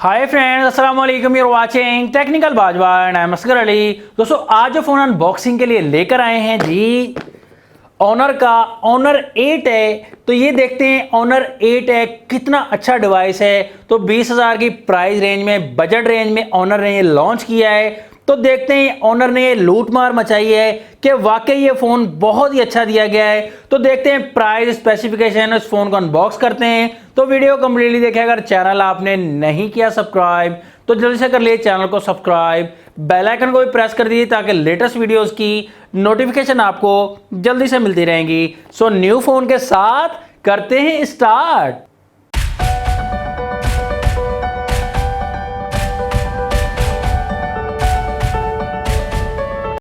हाय friends, अस्सलाम वालेकुम। You are watching technical Bajwa and I am Asgar Ali. दोस्तों, आज जो फ़ोन अनबॉक्सिंग के लिए लेकर आए हैं जी, ऑनर का ऑनर 8 है। तो ये देखते हैं ऑनर 8 है, कितना अच्छा डिवाइस है। तो 20,000 की प्राइस रेंज में, बजट रेंज में ऑनर ने ये लॉन्च किया है। तो देखते हैं ऑनर ने ये लूट मार मचाई है कि वाकई ये फ़ोन बहुत ही अच्छा दिया गया है। तो देखते हैं प्राइस स्पेसिफिकेशन, इस फ़ोन को अनबॉक्स करते हैं। तो वीडियो कंप्लीटली देखें। अगर चैनल आपने नहीं किया सब्सक्राइब तो जल्दी से कर लिए चैनल को सब्सक्राइब, बेल आइकन को भी प्रेस कर दीजिए ताकि लेटेस्ट वीडियोस की नोटिफिकेशन आपको जल्दी से मिलती रहेंगी। सो न्यू फ़ोन के साथ करते हैं स्टार्ट।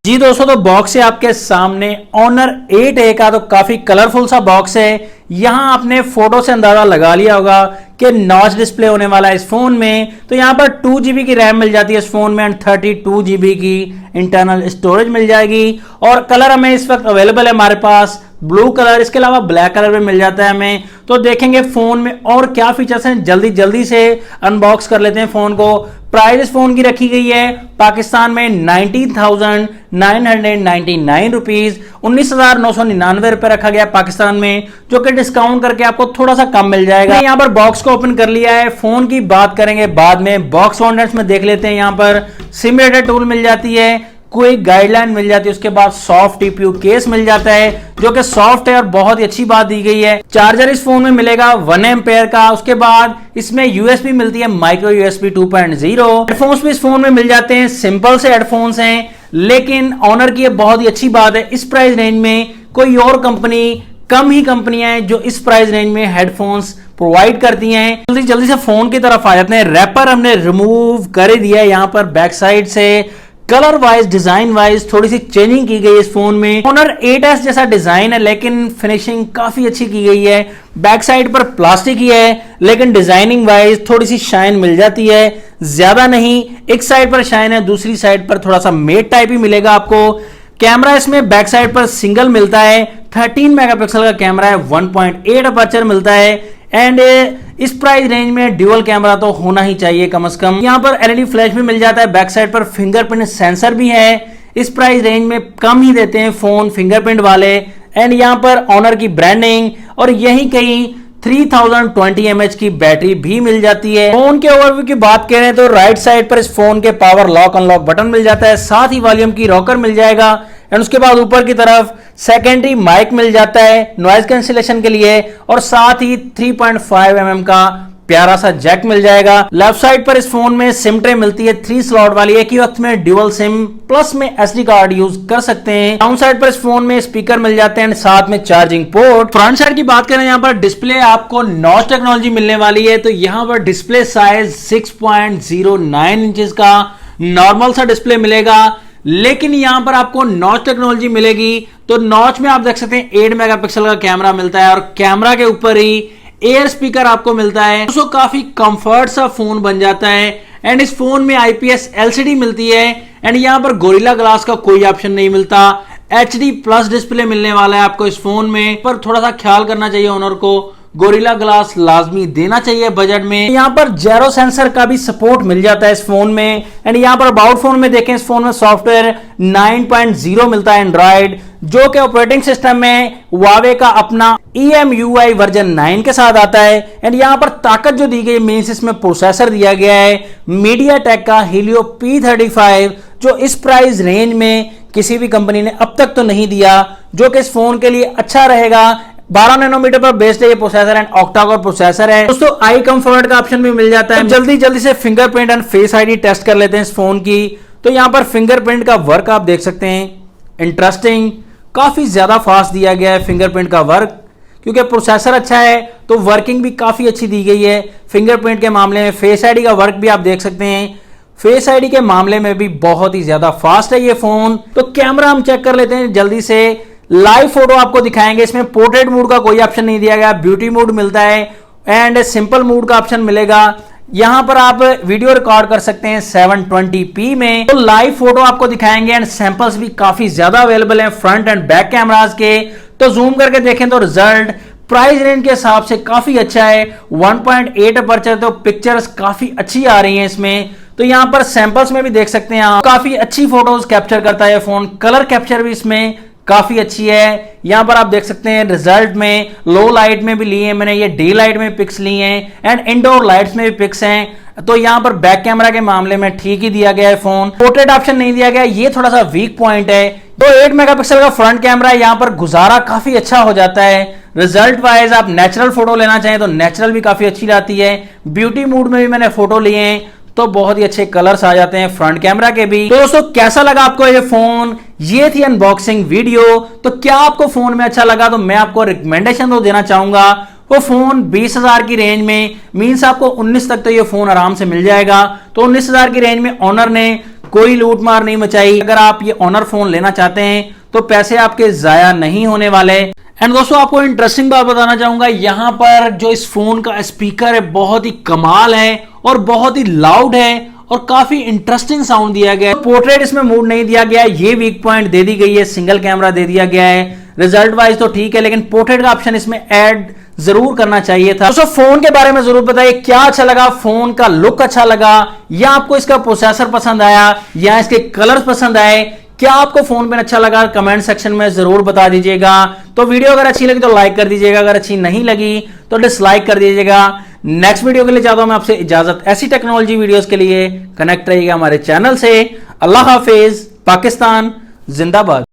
जी दोस्तों, तो बॉक्स है आपके सामने ऑनर 8A का। तो काफी कलरफुल सा बॉक्स है। यहां आपने फोटो से अंदाजा लगा लिया होगा कि नॉच डिस्प्ले होने वाला है इस फोन में। तो यहां पर 2GB की रैम मिल जाती है इस फोन में एंड 32GB की इंटरनल स्टोरेज मिल जाएगी। और कलर हमें इस वक्त अवेलेबल है हमारे पास ब्लू कलर, इसके अलावा ब्लैक कलर में मिल जाता है हमें। तो देखेंगे फोन में और क्या फीचर्स हैं, जल्दी से अनबॉक्स कर लेते हैं फोन को। प्राइस इस फोन की रखी गई है पाकिस्तान में 19,999 रुपीज, 19,999 रुपए रखा गया पाकिस्तान में, जो कि डिस्काउंट करके आपको थोड़ा सा कम मिल जाएगा। यहाँ पर बॉक्स को ओपन कर लिया है। फोन की बात करेंगे बाद में, बॉक्स कंटेंट्स में देख लेते हैं। यहाँ पर सिमुलेटर टूल मिल जाती है, कोई गाइडलाइन मिल जाती है, उसके बाद सॉफ्ट टीपीयू केस मिल जाता है जो कि सॉफ्ट है और बहुत ही अच्छी बात दी गई है। चार्जर इस फोन में मिलेगा 1 एम्पेयर का। उसके बाद इसमें यूएसबी मिलती है, माइक्रो यूएसबी 2.0। हेडफोन्स भी इस फोन में मिल जाते हैं, सिंपल से हेडफोन्स हैं। लेकिन ऑनर की बहुत ही अच्छी बात है, इस प्राइस रेंज में कोई और कंपनी, कम ही कंपनियां हैं जो इस प्राइस रेंज में हेडफोन्स प्रोवाइड करती हैं। जल्दी से फोन की तरफ आ जाते हैं। रैपर हमने रिमूव कर दिया है यहाँ पर बैक साइड से। कलर वाइज, डिजाइन वाइज थोड़ी सी चेंजिंग की गई इस फोन में। ऑनर 8S जैसा डिजाइन है लेकिन फिनिशिंग काफी अच्छी की गई है। बैक साइड पर प्लास्टिक ही है लेकिन डिजाइनिंग वाइज थोड़ी सी शाइन मिल जाती है, ज्यादा नहीं। एक साइड पर शाइन है, दूसरी साइड पर थोड़ा सा मेट टाइप ही मिलेगा आपको। कैमरा इसमें बैक साइड पर सिंगल मिलता है, 13 मेगापिक्सल का कैमरा है, 1.8 अपर्चर मिलता है। एंड इस प्राइस रेंज में ड्यूअल कैमरा तो होना ही चाहिए कम से कम। यहाँ पर एलईडी फ्लैश भी मिल जाता है, बैक साइड पर फिंगरप्रिंट सेंसर भी है। इस प्राइस रेंज में कम ही देते हैं फोन फिंगरप्रिंट वाले। एंड यहाँ पर ऑनर की ब्रांडिंग और यही कहीं 3020 mAh की बैटरी भी मिल जाती है। फोन के ओवरव्यू की बात करें तो राइट साइड पर इस फोन के पावर लॉक अनलॉक बटन मिल जाता है, साथ ही वॉल्यूम की रॉकर मिल जाएगा। एंड उसके बाद ऊपर की तरफ सेकेंडरी माइक मिल जाता है नॉइज कैंसिलेशन के लिए, और साथ ही 3.5 mm का प्यारा सा जैक मिल जाएगा। लेफ्ट साइड पर इस फोन में सिम ट्रे मिलती है 3 स्लॉट वाली, एक ही वक्त में ड्यूअल सिम प्लस में एसडी कार्ड यूज कर सकते हैं। डाउन साइड पर इस फोन में स्पीकर मिल जाते हैं, साथ में चार्जिंग पोर्ट। फ्रंट साइड की बात करें, यहाँ पर डिस्प्ले आपको नॉच टेक्नोलॉजी मिलने वाली है। तो यहाँ पर डिस्प्ले साइज 6.09 इंचेस का नॉर्मल सा डिस्प्ले मिलेगा, लेकिन यहां पर आपको नॉच टेक्नोलॉजी मिलेगी। तो नॉच में आप देख सकते हैं 8 मेगापिक्सल का कैमरा मिलता है और कैमरा के ऊपर ही एयर स्पीकर आपको मिलता है। तो काफी कंफर्ट सा फोन बन जाता है। एंड इस फोन में आईपीएस एलसीडी मिलती है। एंड यहां पर गोरिल्ला ग्लास का कोई ऑप्शन नहीं मिलता। एचडी प्लस डिस्प्ले मिलने वाला है आपको इस फोन में, पर थोड़ा सा ख्याल करना चाहिए ऑनर को, गोरिल्ला ग्लास लाजमी देना चाहिए बजट में। यहाँ पर जेरो सेंसर का भी सपोर्ट मिल जाता है इस फोन में। एंड यहाँ पर अबाउट फोन में देखें, इस फोन में सॉफ्टवेयर 9.0 मिलता है एंड्रॉइड, जो कि ऑपरेटिंग सिस्टम में वावे का अपना EMUI वर्जन 9 के साथ आता है। एंड यहाँ पर ताकत जो दी गई मीन्स इसमें प्रोसेसर दिया गया है मीडियाटेक का Helio P35, जो इस प्राइस रेंज में किसी भी कंपनी ने अब तक तो नहीं दिया, जो कि इस फोन के लिए अच्छा रहेगा। 12 नैनोमीटर पर बेस्ड है ये processor and octa core processor है। दोस्तों, आई कंफर्ट का ऑप्शन भी मिल जाता है। जल्दी से fingerprint and face ID test कर लेते हैं इस फोन की। तो यहाँ पर फिंगरप्रिंट का वर्क आप देख सकते हैं, इंटरेस्टिंग, काफी ज्यादा फास्ट दिया गया है फिंगरप्रिंट का वर्क, क्योंकि प्रोसेसर अच्छा है तो वर्किंग भी काफी अच्छी दी गई है फिंगरप्रिंट के मामले में। फेस आईडी का वर्क भी आप देख सकते हैं, फेस आईडी के मामले में भी बहुत ही ज्यादा फास्ट है ये फोन। तो कैमरा हम चेक कर लेते हैं जल्दी से। लाइव फोटो आपको दिखाएंगे, इसमें पोर्ट्रेट मोड का कोई ऑप्शन नहीं दिया गया, ब्यूटी मोड मिलता है एंड सिंपल मोड का ऑप्शन मिलेगा। यहां पर आप वीडियो रिकॉर्ड कर सकते हैं 720p में। तो लाइव फोटो आपको दिखाएंगे एंड सैंपल्स भी काफी ज्यादा अवेलेबल हैं फ्रंट एंड बैक कैमरास के। तो जूम करके देखें तो रिजल्ट प्राइस रेंज के हिसाब से काफी अच्छा है। 1.8 अपर्चर, तो पिक्चर्स काफी अच्छी आ रही हैं इसमें। तो यहां पर सैंपल्स में भी देख सकते हैं आप, काफी अच्छी फोटोज कैप्चर करता है फोन। कलर कैप्चर भी इसमें काफी अच्छी है। यहां पर आप देख सकते हैं रिजल्ट में लो लाइट में भी लिए हैं मैंने, ये डे लाइट में पिक्स लिए हैं एंड इंडोर लाइट्स में भी पिक्स हैं। तो यहां पर बैक कैमरा के मामले में ठीक ही दिया गया है फोन। पोर्ट्रेट ऑप्शन नहीं दिया गया, ये थोड़ा सा वीक पॉइंट है। तो 8 मेगापिक्सल का फ्रंट कैमरा है, यहां पर गुजारा काफी अच्छा हो जाता है। रिजल्ट वाइज आप नेचुरल फोटो लेना चाहें तो नेचुरल भी काफी अच्छी आती है। ब्यूटी मूड में भी मैंने फोटो लिए हैं तो बहुत ही अच्छे कलर्स आ जाते हैं फ्रंट कैमरा के भी। तो दोस्तों कैसा लगा आपको ये फोन? ये थी अनबॉक्सिंग वीडियो। तो क्या आपको फोन में अच्छा लगा? तो मैं आपको रिकमेंडेशन तो देना चाहूंगा। वो फोन 20,000 की रेंज में, मीन्स आपको 19 तक तो ये फोन आराम से मिल जाएगा। तो 19,000 की रेंज में ऑनर ने कोई लूट मार नहीं मचाई। अगर आप ये ऑनर फोन लेना चाहते हैं तो पैसे आपके जाया नहीं होने वाले। एंड दोस्तों आपको इंटरेस्टिंग बात बताना चाहूंगा, यहां पर जो इस फोन का स्पीकर है बहुत ही कमाल है और बहुत ही लाउड है और काफी इंटरेस्टिंग साउंड दिया गया है। पोर्ट्रेट इसमें मूड नहीं दिया गया है, ये वीक पॉइंट दे दी गई है, सिंगल कैमरा दे दिया गया है। रिजल्ट वाइज तो ठीक है, लेकिन पोर्ट्रेट का ऑप्शन इसमें ऐड जरूर करना चाहिए था। दोस्तों फोन के बारे में जरूर बताइए, क्या अच्छा लगा? फोन का लुक अच्छा लगा या आपको इसका प्रोसेसर पसंद आया या इसके कलर्स पसंद आए? क्या आपको फोन में अच्छा लगा? कमेंट सेक्शन में जरूर बता दीजिएगा। तो वीडियो अगर अच्छी लगी तो लाइक कर दीजिएगा, अगर अच्छी नहीं लगी तो डिसलाइक कर दीजिएगा। नेक्स्ट वीडियो के लिए चाहता हूं मैं आपसे इजाजत। ऐसी टेक्नोलॉजी वीडियोस के लिए कनेक्ट रहिएगा हमारे चैनल से। अल्लाह हाफिज, पाकिस्तान जिंदाबाद।